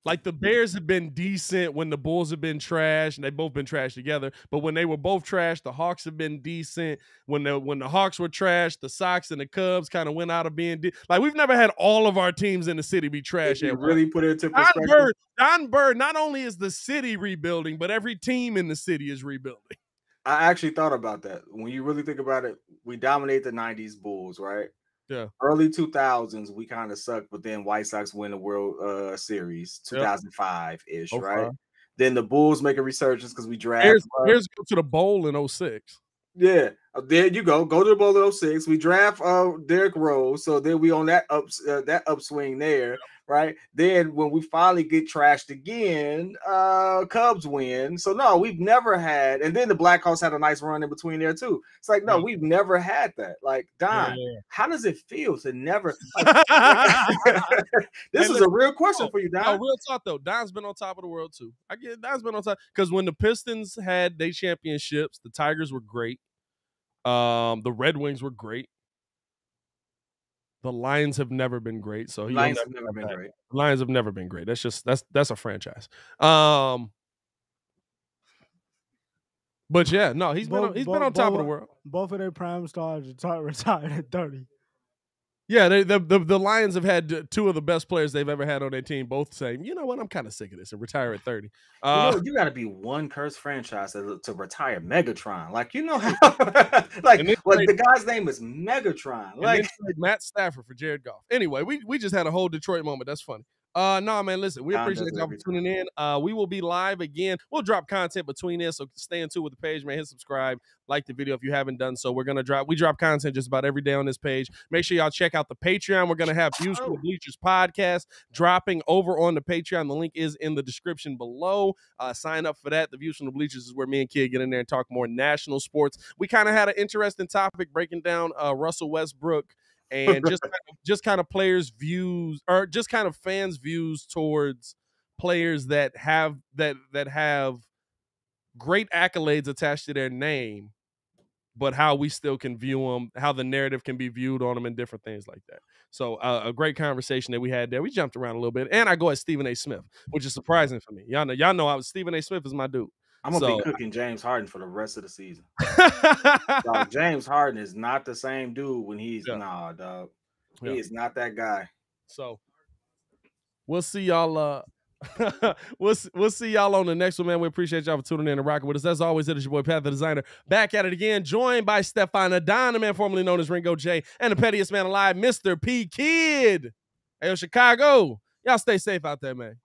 Like the Bears have been decent when the Bulls have been trash, and they've both been trash together. But when they were both trash, the Hawks have been decent. When the Hawks were trash, the Sox and the Cubs kind of went out of being like we've never had all of our teams in the city be trash. You really put it into perspective. Don Burr, not only is the city rebuilding, but every team in the city is rebuilding. I actually thought about that. When you really think about it, we dominate the 90s Bulls, right? Yeah. Early 2000s, we kind of sucked, but then White Sox win the World Series, 2005-ish, right? Then the Bulls make a resurgence because we draft. Here's go to the bowl in 06. Yeah, there you go. Go to the bowl in 06. We draft Derrick Rose, so then we on that upswing there, right? Then when we finally get trashed again, Cubs win. So no, we've never had. And then the Blackhawks had a nice run in between there too. It's like no, we've never had that. Like Don, how does it feel to never? This is a real question for you, Don. No, real talk though. Don's been on top of the world too. I get Don's been on top because when the Pistons had their championships, the Tigers were great. The Red Wings were great. The Lions have never been great. So Lions have never been great. Lions have never been great. That's a franchise. But yeah, no, he's been on top of the world. Both of their prime stars retired at 30. Yeah, the Lions have had two of the best players they've ever had on their team, both saying, you know what, I'm kind of sick of this and retire at 30. You got to be one cursed franchise to retire Megatron. Like, you know, like the guy's name is Megatron. Like Matt Stafford for Jared Goff. Anyway, we just had a whole Detroit moment. That's funny. No, man, listen, we appreciate y'all for tuning in. We will be live again. We'll drop content between this, so stay in tune with the page, man. Hit subscribe, like the video if you haven't done so. We drop content just about every day on this page. Make sure y'all check out the Patreon. We're going to have Views from the Bleachers podcast dropping over on the Patreon. The link is in the description below. Sign up for that. The Views from the Bleachers is where me and Kid get in there and talk more national sports. We kind of had an interesting topic breaking down Russell Westbrook and just kind of players' views, or just kind of fans' views towards players that have great accolades attached to their name, but how we still can view them, how the narrative can be viewed on them, and different things like that. So a great conversation that we had there. We jumped around a little bit, and I go at Stephen A. Smith, which is surprising for me. Y'all know Stephen A. Smith is my dude. I'm gonna be cooking James Harden for the rest of the season. Dog, James Harden is not the same dude when he's dog. He is not that guy. So we'll see y'all. We'll see y'all on the next one, man. We appreciate y'all for tuning in and rocking with us. As always, it is your boy Pat the Designer, back at it again, joined by Stefan Adon, man, formerly known as Ringo J, and the pettiest man alive, Mr. P Kid. Hey, Chicago, y'all stay safe out there, man.